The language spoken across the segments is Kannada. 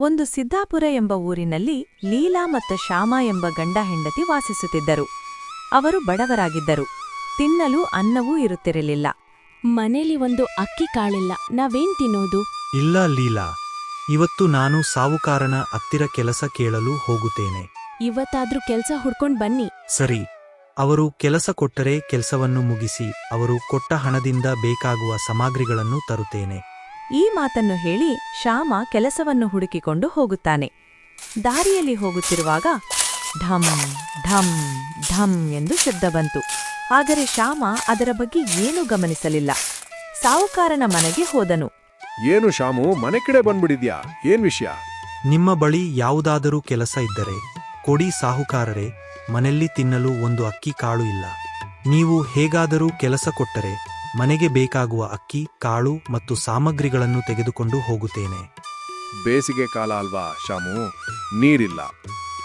ಒಂದು ಸಿದ್ದಾಪುರ ಎಂಬ ಊರಿನಲ್ಲಿ ಲೀಲಾ ಮತ್ತು ಶ್ಯಾಮ ಎಂಬ ಗಂಡ ಹೆಂಡತಿ ವಾಸಿಸುತ್ತಿದ್ದರು. ಅವರು ಬಡವರಾಗಿದ್ದರು. ತಿನ್ನಲು ಅನ್ನವೂ ಇರುತ್ತಿರಲಿಲ್ಲ. ಮನೇಲಿ ಒಂದು ಅಕ್ಕಿ ಕಾಳಿಲ್ಲ, ನಾವೇನ್ ತಿನ್ನೋದು? ಇಲ್ಲ ಲೀಲಾ, ಇವತ್ತು ನಾನು ಸಾವುಕಾರನ ಹತ್ತಿರ ಕೆಲಸ ಕೇಳಲು ಹೋಗುತ್ತೇನೆ. ಇವತ್ತಾದ್ರೂ ಕೆಲ್ಸ ಹುಡ್ಕೊಂಡ್ ಬನ್ನಿ. ಸರಿ, ಅವರು ಕೆಲಸ ಕೊಟ್ಟರೆ ಕೆಲಸವನ್ನು ಮುಗಿಸಿ ಅವರು ಕೊಟ್ಟ ಹಣದಿಂದ ಬೇಕಾಗುವ ಸಾಮಗ್ರಿಗಳನ್ನು ತರುತ್ತೇನೆ. ಈ ಮಾತನ್ನು ಹೇಳಿ ಶ್ಯಾಮ ಕೆಲಸವನ್ನು ಹುಡುಕಿಕೊಂಡು ಹೋಗುತ್ತಾನೆ. ದಾರಿಯಲ್ಲಿ ಹೋಗುತ್ತಿರುವಾಗ ಢಂ ಢಂ ಢಂ ಎಂದು ಶಬ್ದ ಬಂತು. ಆದರೆ ಶ್ಯಾಮ ಅದರ ಬಗ್ಗೆ ಏನೂ ಗಮನಿಸಲಿಲ್ಲ. ಸಾವುಕಾರನ ಮನೆಗೆ ಹೋದನು. ಏನು ಶಾಮು, ಮನೆ ಕಡೆ ಬಂದ್ಬಿಡಿದ್ಯಾ? ಏನ್ ವಿಷಯ? ನಿಮ್ಮ ಬಳಿ ಯಾವುದಾದರೂ ಕೆಲಸ ಇದ್ದರೆ ಕೊಡಿ ಸಾಹುಕಾರರೇ, ಮನೆಯಲ್ಲಿ ತಿನ್ನಲು ಒಂದು ಅಕ್ಕಿ ಕಾಳು ಇಲ್ಲ. ನೀವು ಹೇಗಾದರೂ ಕೆಲಸ ಕೊಟ್ಟರೆ ಮನೆಗೆ ಬೇಕಾಗುವ ಅಕ್ಕಿ ಕಾಳು ಮತ್ತು ಸಾಮಗ್ರಿಗಳನ್ನು ತೆಗೆದುಕೊಂಡು ಹೋಗುತ್ತೇನೆ. ಬೇಸಿಗೆ ಕಾಲ ಅಲ್ವಾ ಶಾಮು, ನೀರಿಲ್ಲ,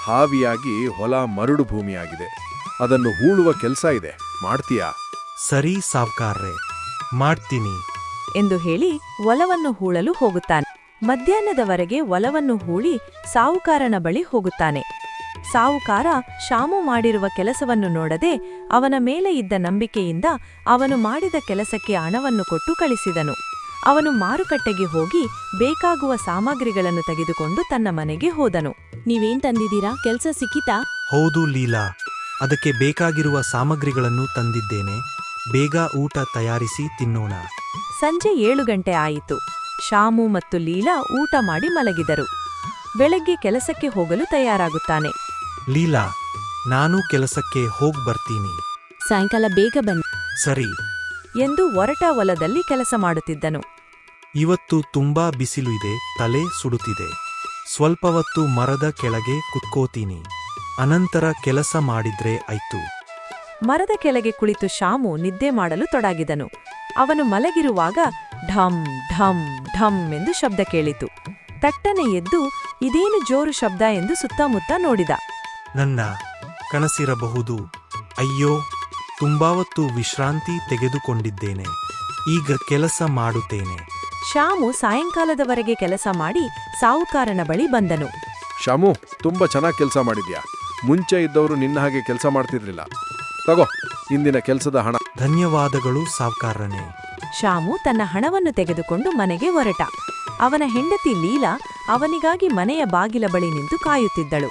ಹಾವಿಯಾಗಿ ಹೊಲ ಮರಡು ಭೂಮಿಯಾಗಿದೆ. ಅದನ್ನು ಹೂಳುವ ಕೆಲಸ ಇದೆ, ಮಾಡ್ತೀಯಾ? ಸರಿ ಸಾವ್ಕಾರ್ರೆ, ಮಾಡ್ತೀನಿ ಎಂದು ಹೇಳಿ ಹೊಲವನ್ನು ಹೂಳಲು ಹೋಗುತ್ತಾನೆ. ಮಧ್ಯಾಹ್ನದವರೆಗೆ ಹೊಲವನ್ನು ಹೂಳಿ ಸಾವುಕಾರನ ಬಳಿ ಹೋಗುತ್ತಾನೆ. ಸಾವುಕಾರ ಶಾಮು ಮಾಡಿರುವ ಕೆಲಸವನ್ನು ನೋಡದೆ ಅವನ ಮೇಲೆ ಇದ್ದ ನಂಬಿಕೆಯಿಂದ ಅವನು ಮಾಡಿದ ಕೆಲಸಕ್ಕೆ ಹಣವನ್ನು ಕೊಟ್ಟು ಕಳಿಸಿದನು. ಅವನು ಮಾರುಕಟ್ಟೆಗೆ ಹೋಗಿ ಬೇಕಾಗುವ ಸಾಮಗ್ರಿಗಳನ್ನು ತೆಗೆದುಕೊಂಡು ತನ್ನ ಮನೆಗೆ ಹೋದನು. ನೀವೇನ್ ತಂದಿದ್ದೀರಾ? ಕೆಲ್ಸ ಸಿಕ್ಕಿತಾ? ಹೌದು ಲೀಲಾ, ಅದಕ್ಕೆ ಬೇಕಾಗಿರುವ ಸಾಮಗ್ರಿಗಳನ್ನು ತಂದಿದ್ದೇನೆ. ಬೇಗ ಊಟ ತಯಾರಿಸಿ ತಿನ್ನೋಣ. ಸಂಜೆ 7 ಗಂಟೆ ಆಯಿತು. ಶಾಮು ಮತ್ತು ಲೀಲಾ ಊಟ ಮಾಡಿ ಮಲಗಿದರು. ಬೆಳಗ್ಗೆ ಕೆಲಸಕ್ಕೆ ಹೋಗಲು ತಯಾರಾಗುತ್ತಾನೆ. ಲೀಲಾ, ನಾನು ಕೆಲಸಕ್ಕೆ ಬರ್ತೀನಿ. ಸಾಯಂಕಾಲ ಬೇಗ ಬನ್ನಿ. ಸರಿ ಎಂದು ಹೊರಟ ಹೊಲದಲ್ಲಿ ಕೆಲಸ ಮಾಡುತ್ತಿದ್ದನು. ಇವತ್ತು ತುಂಬಾ ಬಿಸಿಲು ಇದೆ, ತಲೆ ಸುಡುತ್ತಿದೆ. ಸ್ವಲ್ಪ ಹೊತ್ತು ಮರದ ಕೆಳಗೆ ಕುತ್ಕೋತೀನಿ, ಅನಂತರ ಕೆಲಸ ಮಾಡಿದ್ರೆ ಆಯ್ತು. ಮರದ ಕೆಳಗೆ ಕುಳಿತು ಶಾಮು ನಿದ್ದೆ ಮಾಡಲು ತೊಡಗಿದನು. ಅವನು ಮಲಗಿರುವಾಗ ಢಂ ಢಂ ಢಂ ಎಂದು ಶಬ್ದ ಕೇಳಿತು. ತಟ್ಟನೆ ಎದ್ದು ಇದೇನು ಜೋರು ಶಬ್ದ ಎಂದು ಸುತ್ತಮುತ್ತ ನೋಡಿದ. ನನ್ನ ಕನಸಿರಬಹುದು. ಅಯ್ಯೋ, ತುಂಬಾ ಹೊತ್ತು ವಿಶ್ರಾಂತಿ ತೆಗೆದುಕೊಂಡಿದ್ದೇನೆ. ಈಗ ಕೆಲಸ ಮಾಡುತ್ತೇನೆ. ಶಾಮು ಸಾಯಂಕಾಲದವರೆಗೆ ಕೆಲಸ ಮಾಡಿ ಸಾವುಕಾರನ ಬಳಿ ಬಂದನು. ಶಾಮು, ತುಂಬಾ ಚೆನ್ನಾಗಿ ಕೆಲಸ ಮಾಡಿದ್ಯಾ. ಮುಂಚೆ ಇದ್ದವರು ನಿನ್ನ ಹಾಗೆ ಕೆಲಸ ಮಾಡ್ತಿರ್ಲಿಲ್ಲ. ತಗೋ, ಇಂದಿನ ಕೆಲಸದ ಹಣ. ಧನ್ಯವಾದಗಳು ಸಾವ್ಕಾರನೇ. ಶಾಮು ತನ್ನ ಹಣವನ್ನು ತೆಗೆದುಕೊಂಡು ಮನೆಗೆ ಹೊರಟ. ಅವನ ಹೆಂಡತಿ ಲೀಲಾ ಅವನಿಗಾಗಿ ಮನೆಯ ಬಾಗಿಲ ಬಳಿ ನಿಂತು ಕಾಯುತ್ತಿದ್ದಳು.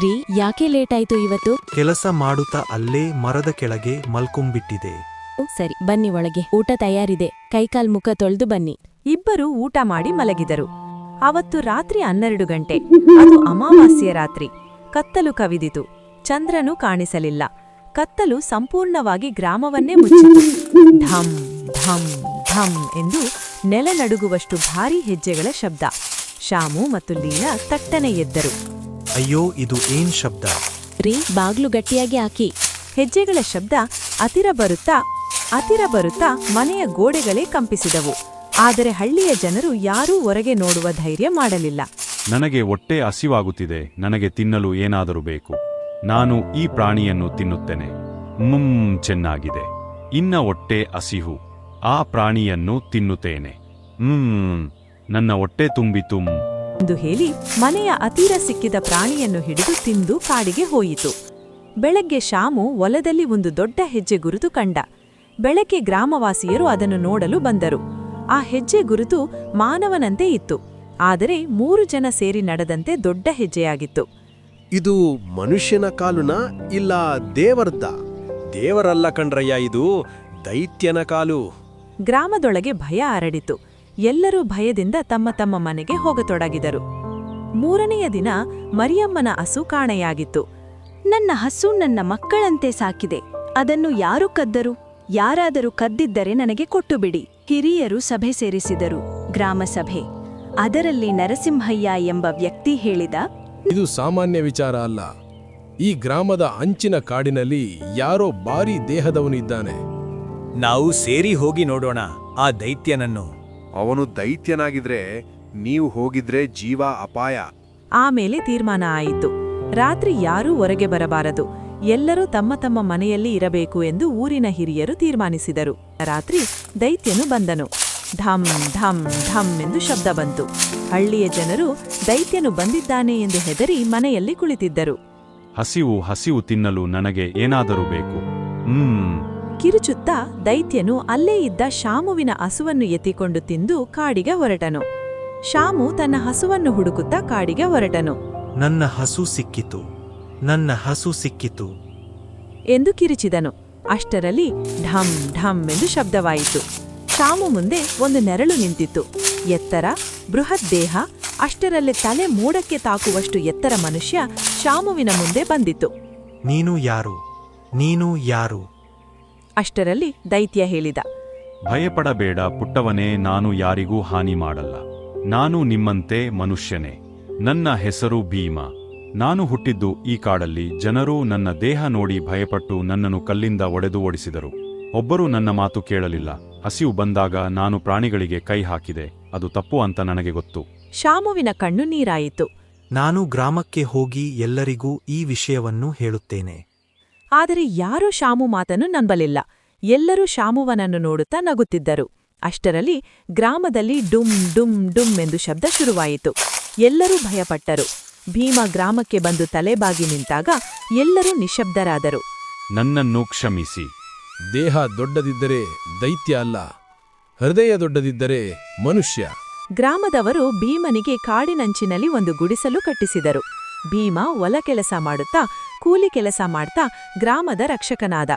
ರೀ, ಯಾಕೆ ಲೇಟ್ ಆಯ್ತು ಇವತ್ತು? ಕೆಲಸ ಮಾಡುತ್ತಾ ಅಲ್ಲೇ ಮರದ ಕೆಳಗೆ ಮಲ್ಕೊಂಬಿಟ್ಟಿದೆ. ಸರಿ, ಬನ್ನಿ ಒಳಗೆ, ಊಟ ತಯಾರಿದೆ. ಕೈಕಾಲ್ ಮುಖ ತೊಳೆದು ಬನ್ನಿ. ಇಬ್ಬರೂ ಊಟ ಮಾಡಿ ಮಲಗಿದರು. ಅವತ್ತು ರಾತ್ರಿ 12 ಗಂಟೆ. ಅದು ಅಮಾವಾಸ್ಯೆ ರಾತ್ರಿ. ಕತ್ತಲು ಕವಿದಿತು. ಚಂದ್ರನೂ ಕಾಣಿಸಲಿಲ್ಲ. ಕತ್ತಲು ಸಂಪೂರ್ಣವಾಗಿ ಗ್ರಾಮವನ್ನೇ ಮುಚ್ಚಿತು. ಢಂ ಢಂ ಢಂ ಎಂದು ನೆಲ ನಡುಗುವಷ್ಟು ಭಾರೀ ಹೆಜ್ಜೆಗಳ ಶಬ್ದ. ಶಾಮು ಮತ್ತು ಲೀಲಾ ತಟ್ಟನೆ ಎದ್ದರು. ಅಯ್ಯೋ, ಇದು ಏನ್ ಶಬ್ದ? ರೀ, ಬಾಗ್ಲು ಗಟ್ಟಿಯಾಗಿ ಹಾಕಿ. ಹೆಜ್ಜೆಗಳ ಶಬ್ದ ಅತಿರ ಬರುತ್ತಾ ಮನೆಯ ಗೋಡೆಗಳೇ ಕಂಪಿಸಿದವು. ಆದರೆ ಹಳ್ಳಿಯ ಜನರು ಯಾರೂ ಹೊರಗೆ ನೋಡುವ ಧೈರ್ಯ ಮಾಡಲಿಲ್ಲ. ನನಗೆ ಹೊಟ್ಟೆ ಹಸಿವಾಗುತ್ತಿದೆ, ನನಗೆ ತಿನ್ನಲು ಏನಾದರೂ ಬೇಕು. ನಾನು ಈ ಪ್ರಾಣಿಯನ್ನು ತಿನ್ನುತ್ತೇನೆ. ಚೆನ್ನಾಗಿದೆ. ಇನ್ನ ಹೊಟ್ಟೆ ಹಸಿವು, ಆ ಪ್ರಾಣಿಯನ್ನು ತಿನ್ನುತ್ತೇನೆ. ನನ್ನ ಹೊಟ್ಟೆ ತುಂಬಿತು ಎಂದು ಹೇಳಿ ಮನೆಯ ಹತ್ತಿರ ಸಿಕ್ಕಿದ ಪ್ರಾಣಿಯನ್ನು ಹಿಡಿದು ತಿಂದು ಕಾಡಿಗೆ ಹೋಯಿತು. ಬೆಳಗ್ಗೆ ಶಾಮು ಹೊಲದಲ್ಲಿ ಒಂದು ದೊಡ್ಡ ಹೆಜ್ಜೆ ಗುರುತು ಕಂಡ. ಬೆಳಗ್ಗೆ ಗ್ರಾಮವಾಸಿಯರು ಅದನ್ನು ನೋಡಲು ಬಂದರು. ಆ ಹೆಜ್ಜೆ ಗುರುತು ಮಾನವನಂತೆ ಇತ್ತು, ಆದರೆ 3 ಜನ ಸೇರಿ ನಡೆದಂತೆ ದೊಡ್ಡ ಹೆಜ್ಜೆಯಾಗಿತ್ತು. ಇದು ಮನುಷ್ಯನ ಕಾಲುನಾ ಇಲ್ಲ ದೇವರದ್ದ? ದೇವರಲ್ಲ ಕಣ್ರಯ್ಯ, ಇದು ದೈತ್ಯನ ಕಾಲು. ಗ್ರಾಮದೊಳಗೆ ಭಯ ಹರಡಿತು. ಎಲ್ಲರೂ ಭಯದಿಂದ ತಮ್ಮ ತಮ್ಮ ಮನೆಗೆ ಹೋಗತೊಡಗಿದರು. 3ನೆಯ ದಿನ ಮರಿಯಮ್ಮನ ಹಸು ಕಾಣೆಯಾಗಿತ್ತು. ನನ್ನ ಹಸು ನನ್ನ ಮಕ್ಕಳಂತೆ ಸಾಕಿದೆ. ಅದನ್ನು ಯಾರು ಕದ್ದರು? ಯಾರಾದರೂ ಕದ್ದಿದ್ದರೆ ನನಗೆ ಕೊಟ್ಟು ಬಿಡಿ. ಹಿರಿಯರು ಸಭೆ ಸೇರಿಸಿದರು, ಗ್ರಾಮ ಸಭೆ. ಅದರಲ್ಲಿ ನರಸಿಂಹಯ್ಯ ಎಂಬ ವ್ಯಕ್ತಿ ಹೇಳಿದ, ಇದು ಸಾಮಾನ್ಯ ವಿಚಾರ ಅಲ್ಲ. ಈ ಗ್ರಾಮದ ಅಂಚಿನ ಕಾಡಿನಲ್ಲಿ ಯಾರೋ ಭಾರೀ ದೇಹದವನು ಇದ್ದಾನೆ. ನಾವು ಸೇರಿ ಹೋಗಿ ನೋಡೋಣ ಆ ದೈತ್ಯನನ್ನು. ಅವನು ದೈತ್ಯನಾಗಿದ್ರೆ ನೀವು ಹೋಗಿದ್ರೆ ಜೀವ ಅಪಾಯ. ಆಮೇಲೆ ತೀರ್ಮಾನ ಆಯಿತು. ರಾತ್ರಿ ಯಾರೂ ಹೊರಗೆ ಬರಬಾರದು, ಎಲ್ಲರೂ ತಮ್ಮ ತಮ್ಮ ಮನೆಯಲ್ಲಿ ಇರಬೇಕು ಎಂದು ಊರಿನ ಹಿರಿಯರು ತೀರ್ಮಾನಿಸಿದರು. ರಾತ್ರಿ ದೈತ್ಯನು ಬಂದನು. ಢಮ್ ಢಮ್ ಢಮ್ ಎಂದು ಶಬ್ದ ಬಂತು. ಹಳ್ಳಿಯ ಜನರು ದೈತ್ಯನು ಬಂದಿದ್ದಾನೆ ಎಂದು ಹೆದರಿ ಮನೆಯಲ್ಲಿ ಕುಳಿತಿದ್ದರು. ಹಸಿವು ತಿನ್ನಲು ನನಗೆ ಏನಾದರೂ ಬೇಕು. ಕಿರುಚುತ್ತಾ ದೈತ್ಯನು ಅಲ್ಲೇ ಇದ್ದ ಶಾಮುವಿನ ಹಸುವನ್ನು ಎತ್ತಿಕೊಂಡು ತಿಂದು ಕಾಡಿಗೆ ಹೊರಟನು. ಶಾಮು ತನ್ನ ಹಸುವನ್ನು ಹುಡುಕುತ್ತಾ ಕಾಡಿಗೆ ಹೊರಟನು. ನನ್ನ ಹಸು ಸಿಕ್ಕಿತು, ನನ್ನ ಹಸು ಸಿಕ್ಕಿತು ಎಂದು ಕಿರಿಚಿದನು. ಅಷ್ಟರಲ್ಲಿ ಢಮ್ ಢಮ್ ಎಂದು ಶಬ್ದವಾಯಿತು. ಶಾಮು ಮುಂದೆ ಒಂದು ನೆರಳು ನಿಂತಿತ್ತು. ಎತ್ತರ, ಬೃಹತ್ ದೇಹ, ಅಷ್ಟರಲ್ಲೇ ತಲೆ ಮೋಡಕ್ಕೆ ತಾಕುವಷ್ಟು ಎತ್ತರ ಮನುಷ್ಯ ಶಾಮುವಿನ ಮುಂದೆ ಬಂದಿತ್ತು. ನೀನು ಯಾರು? ನೀನು ಯಾರು? ಅಷ್ಟರಲ್ಲಿ ದೈತ್ಯ ಹೇಳಿದ, ಭಯಪಡಬೇಡ ಪುಟ್ಟವನೇ, ನಾನು ಯಾರಿಗೂ ಹಾನಿ ಮಾಡಲ್ಲ. ನಾನು ನಿಮ್ಮಂತೆ ಮನುಷ್ಯನೇ. ನನ್ನ ಹೆಸರು ಭೀಮ. ನಾನು ಹುಟ್ಟಿದ್ದು ಈ ಕಾಡಲ್ಲಿ. ಜನರು ನನ್ನ ದೇಹ ನೋಡಿ ಭಯಪಟ್ಟು ನನ್ನನ್ನು ಕಲ್ಲಿಂದ ಒಡೆದು ಓಡಿಸಿದರು. ಒಬ್ಬರೂ ನನ್ನ ಮಾತು ಕೇಳಲಿಲ್ಲ. ಹಸಿವು ಬಂದಾಗ ನಾನು ಪ್ರಾಣಿಗಳಿಗೆ ಕೈ ಹಾಕಿದೆ. ಅದು ತಪ್ಪು ಅಂತ ನನಗೆ ಗೊತ್ತು. ಶಾಮುವಿನ ಕಣ್ಣು ನೀರಾಯಿತು. ನಾನು ಗ್ರಾಮಕ್ಕೆ ಹೋಗಿ ಎಲ್ಲರಿಗೂ ಈ ವಿಷಯವನ್ನು ಹೇಳುತ್ತೇನೆ. ಆದರೆ ಯಾರೂ ಶಾಮು ಮಾತನ್ನು ನಂಬಲಿಲ್ಲ. ಎಲ್ಲರೂ ಶಾಮುವನನ್ನು ನೋಡುತ್ತಾ ನಗುತ್ತಿದ್ದರು. ಅಷ್ಟರಲ್ಲಿ ಗ್ರಾಮದಲ್ಲಿ ಡುಮ್ ಡುಮ್ ಡುಮ್ ಎಂದು ಶಬ್ದ ಶುರುವಾಯಿತು. ಎಲ್ಲರೂ ಭಯಪಟ್ಟರು. ಭೀಮ ಗ್ರಾಮಕ್ಕೆ ಬಂದು ತಲೆಬಾಗಿ ನಿಂತಾಗ ಎಲ್ಲರೂ ನಿಶ್ಶಬ್ದರಾದರು. ನನ್ನನ್ನು ಕ್ಷಮಿಸಿ. ದೇಹ ದೊಡ್ಡದಿದ್ದರೆ ದೈತ್ಯ ಅಲ್ಲ, ಹೃದಯ ದೊಡ್ಡದಿದ್ದರೆ ಮನುಷ್ಯ. ಗ್ರಾಮದವರು ಭೀಮನಿಗೆ ಕಾಡಿನಂಚಿನಲ್ಲಿ ಒಂದು ಗುಡಿಸಲು ಕಟ್ಟಿಸಿದರು. ಭೀಮ ಹೊಲ ಕೆಲಸ ಮಾಡುತ್ತಾ ಕೂಲಿ ಕೆಲಸ ಮಾಡ್ತಾ ಗ್ರಾಮದ ರಕ್ಷಕನಾದ.